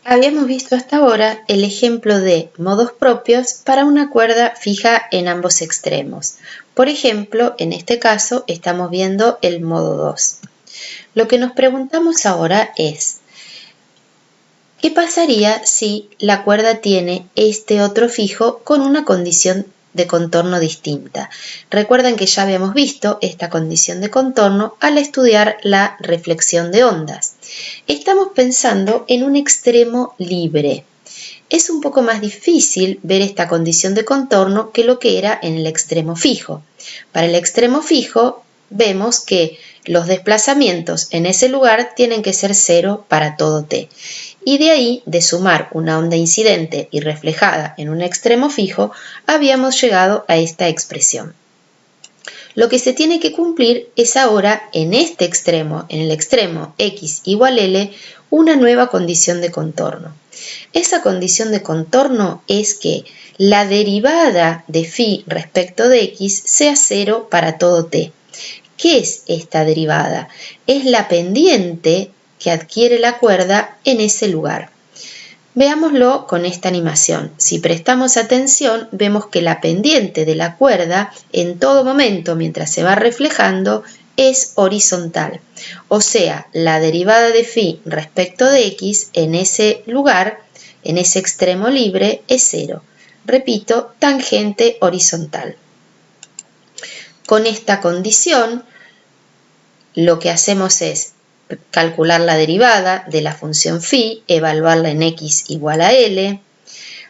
Habíamos visto hasta ahora el ejemplo de modos propios para una cuerda fija en ambos extremos. Por ejemplo, en este caso estamos viendo el modo 2. Lo que nos preguntamos ahora es, ¿qué pasaría si la cuerda tiene este otro fijo con una condición de contorno distinta? Recuerden que ya habíamos visto esta condición de contorno al estudiar la reflexión de ondas. Estamos pensando en un extremo libre. Es un poco más difícil ver esta condición de contorno que lo que era en el extremo fijo. Para el extremo fijo vemos que los desplazamientos en ese lugar tienen que ser 0 para todo t. Y de ahí, de sumar una onda incidente y reflejada en un extremo fijo, habíamos llegado a esta expresión. Lo que se tiene que cumplir es ahora en este extremo, en el extremo x igual L, una nueva condición de contorno. Esa condición de contorno es que la derivada de phi respecto de x sea 0 para todo t. ¿Qué es esta derivada? Es la pendiente que adquiere la cuerda en ese lugar. Veámoslo con esta animación. Si prestamos atención, vemos que la pendiente de la cuerda en todo momento, mientras se va reflejando, es horizontal. O sea, la derivada de phi respecto de x en ese lugar, en ese extremo libre, es 0. Repito, tangente horizontal. Con esta condición, lo que hacemos es calcular la derivada de la función phi, evaluarla en x igual a L.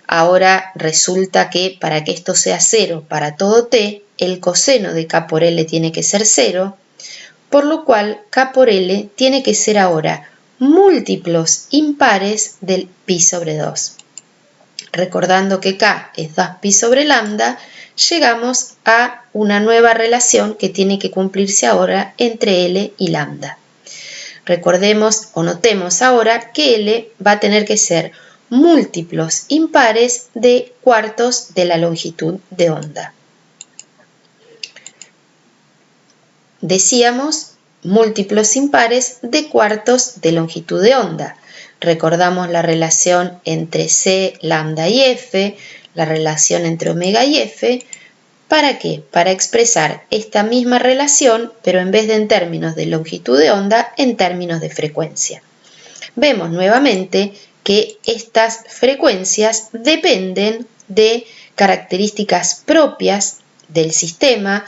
Ahora resulta que para que esto sea 0 para todo t, el coseno de k por L tiene que ser 0, por lo cual k por L tiene que ser ahora múltiplos impares del pi sobre 2. Recordando que k es 2pi sobre lambda, llegamos a una nueva relación que tiene que cumplirse ahora entre L y lambda. Recordemos o notemos ahora que L va a tener que ser múltiplos impares de cuartos de la longitud de onda. Decíamos múltiplos impares de cuartos de longitud de onda. Recordamos la relación entre C, lambda y F, la relación entre omega y F. ¿Para qué? Para expresar esta misma relación, pero en vez de en términos de longitud de onda, en términos de frecuencia. Vemos nuevamente que estas frecuencias dependen de características propias del sistema,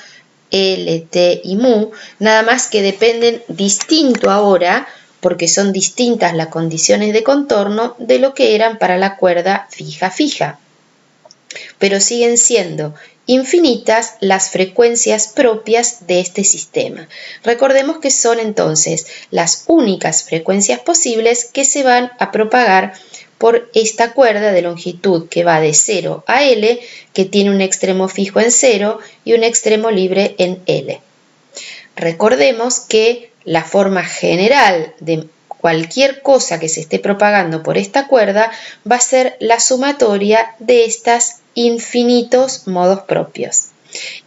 L, T y mu, nada más que dependen distinto ahora, porque son distintas las condiciones de contorno de lo que eran para la cuerda fija, pero siguen siendo infinitas las frecuencias propias de este sistema. Recordemos que son entonces las únicas frecuencias posibles que se van a propagar por esta cuerda de longitud que va de 0 a L, que tiene un extremo fijo en 0 y un extremo libre en L. Recordemos que la forma general de cualquier cosa que se esté propagando por esta cuerda va a ser la sumatoria de estas infinitos modos propios,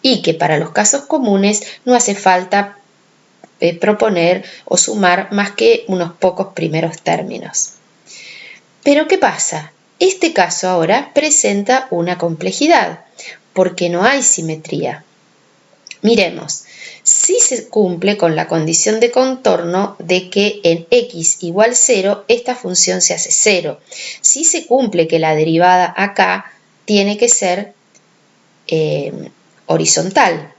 y que para los casos comunes no hace falta proponer o sumar más que unos pocos primeros términos. Pero ¿qué pasa? Este caso ahora presenta una complejidad, porque no hay simetría. Miremos, si se cumple con la condición de contorno de que en x igual 0, esta función se hace 0. Si se cumple que la derivada acá tiene que ser horizontal.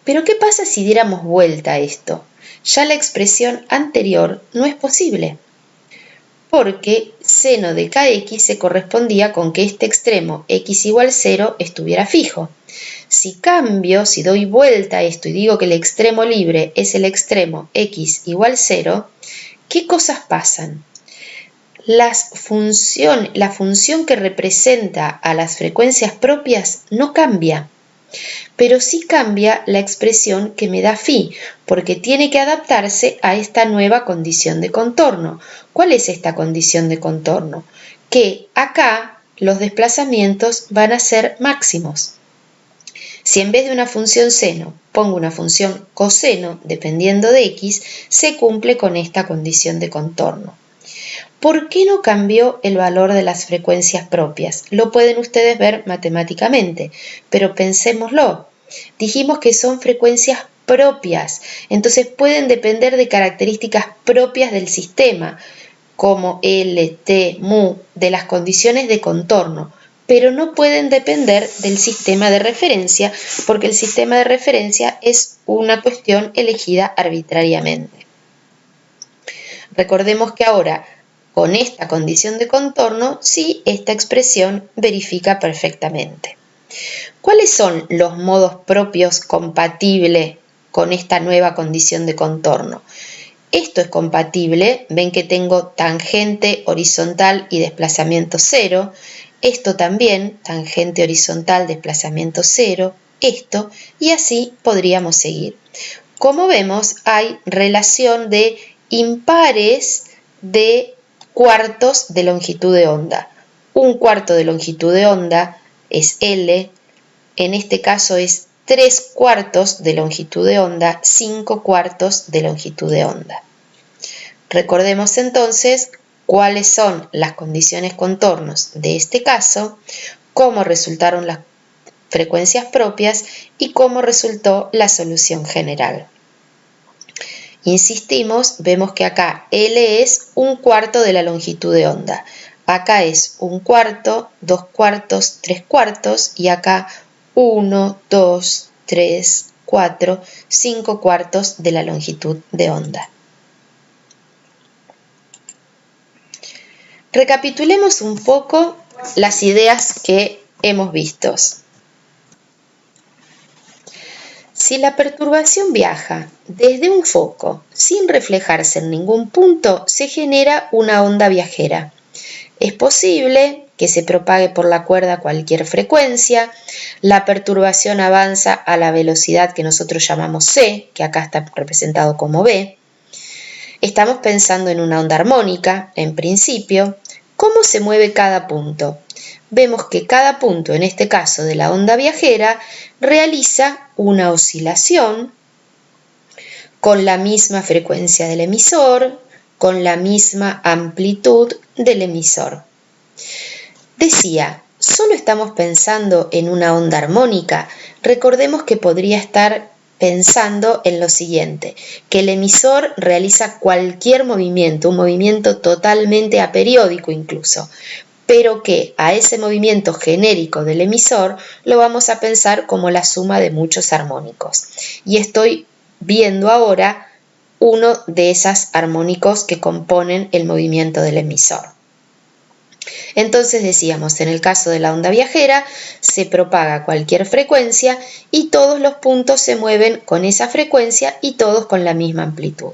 Pero ¿qué pasa si diéramos vuelta a esto? Ya la expresión anterior no es posible, porque seno de kx se correspondía con que este extremo x igual 0 estuviera fijo. Si cambio, si doy vuelta a esto y digo que el extremo libre es el extremo x igual 0, ¿qué cosas pasan? La función que representa a las frecuencias propias no cambia, pero sí cambia la expresión que me da phi, porque tiene que adaptarse a esta nueva condición de contorno. ¿Cuál es esta condición de contorno? Que acá los desplazamientos van a ser máximos. Si en vez de una función seno pongo una función coseno dependiendo de x, se cumple con esta condición de contorno. ¿Por qué no cambió el valor de las frecuencias propias? Lo pueden ustedes ver matemáticamente, pero pensémoslo. Dijimos que son frecuencias propias, entonces pueden depender de características propias del sistema, como L, T, mu, de las condiciones de contorno, pero no pueden depender del sistema de referencia, porque el sistema de referencia es una cuestión elegida arbitrariamente. Recordemos que ahora, con esta condición de contorno, sí, esta expresión verifica perfectamente. ¿Cuáles son los modos propios compatibles con esta nueva condición de contorno? Esto es compatible, ven que tengo tangente horizontal y desplazamiento cero, esto también, tangente horizontal, desplazamiento cero, esto, y así podríamos seguir. Como vemos, hay relación de impares de cuartos de longitud de onda. Un cuarto de longitud de onda es L, en este caso es 3 cuartos de longitud de onda, 5 cuartos de longitud de onda. Recordemos entonces cuáles son las condiciones contornos de este caso, cómo resultaron las frecuencias propias y cómo resultó la solución general. Insistimos, vemos que acá L es un cuarto de la longitud de onda. Acá es un cuarto, 2 cuartos, 3 cuartos y acá 1, 2, 3, 4, 5 cuartos de la longitud de onda. Recapitulemos un poco las ideas que hemos visto. Si la perturbación viaja desde un foco sin reflejarse en ningún punto, se genera una onda viajera. Es posible que se propague por la cuerda a cualquier frecuencia, la perturbación avanza a la velocidad que nosotros llamamos c, que acá está representado como v. Estamos pensando en una onda armónica, en principio. ¿Cómo se mueve cada punto? Vemos que cada punto, en este caso de la onda viajera, realiza una oscilación con la misma frecuencia del emisor, con la misma amplitud del emisor. Decía, solo estamos pensando en una onda armónica. Recordemos que podría estar pensando en lo siguiente, que el emisor realiza cualquier movimiento, un movimiento totalmente aperiódico incluso, pero que a ese movimiento genérico del emisor lo vamos a pensar como la suma de muchos armónicos. Y estoy viendo ahora uno de esos armónicos que componen el movimiento del emisor. Entonces decíamos, en el caso de la onda viajera, se propaga a cualquier frecuencia y todos los puntos se mueven con esa frecuencia y todos con la misma amplitud.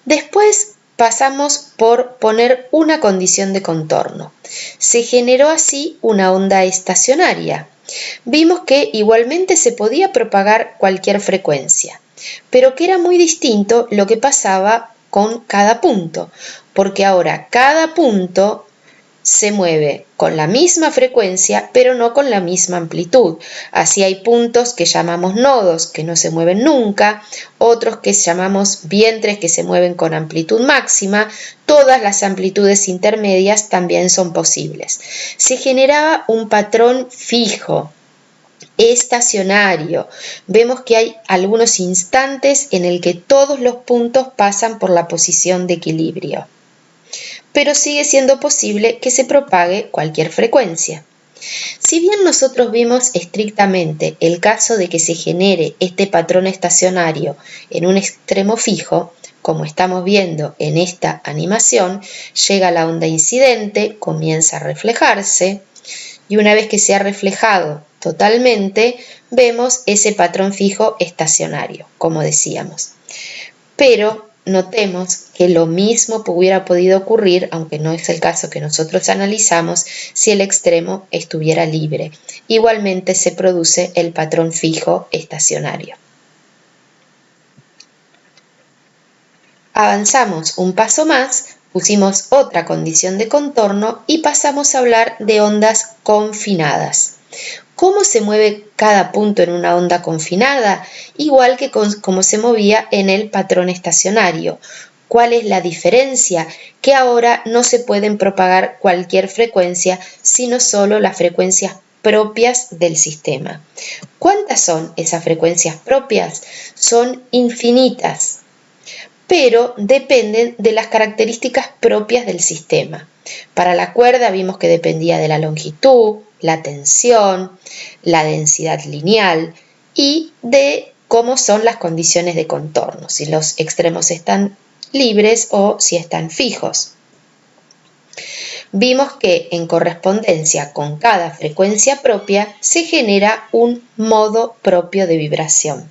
Después pasamos por poner una condición de contorno. Se generó así una onda estacionaria. Vimos que igualmente se podía propagar cualquier frecuencia, pero que era muy distinto lo que pasaba con cada punto, porque ahora cada punto se mueve con la misma frecuencia, pero no con la misma amplitud. Así hay puntos que llamamos nodos, que no se mueven nunca, otros que llamamos vientres, que se mueven con amplitud máxima. Todas las amplitudes intermedias también son posibles. Se generaba un patrón fijo, estacionario. Vemos que hay algunos instantes en el que todos los puntos pasan por la posición de equilibrio, pero sigue siendo posible que se propague cualquier frecuencia. Si bien nosotros vimos estrictamente el caso de que se genere este patrón estacionario en un extremo fijo, como estamos viendo en esta animación, llega la onda incidente, comienza a reflejarse, y una vez que se ha reflejado totalmente, vemos ese patrón fijo estacionario, como decíamos. Pero notemos que lo mismo hubiera podido ocurrir, aunque no es el caso que nosotros analizamos, si el extremo estuviera libre. Igualmente se produce el patrón fijo estacionario. Avanzamos un paso más, pusimos otra condición de contorno y pasamos a hablar de ondas confinadas. ¿Cómo se mueve cada punto en una onda confinada? Igual que como se movía en el patrón estacionario. ¿Cuál es la diferencia? Que ahora no se pueden propagar cualquier frecuencia, sino solo las frecuencias propias del sistema. ¿Cuántas son esas frecuencias propias? Son infinitas, pero dependen de las características propias del sistema. Para la cuerda vimos que dependía de la longitud, la tensión, la densidad lineal y de cómo son las condiciones de contorno, si los extremos están libres o si están fijos. Vimos que en correspondencia con cada frecuencia propia se genera un modo propio de vibración.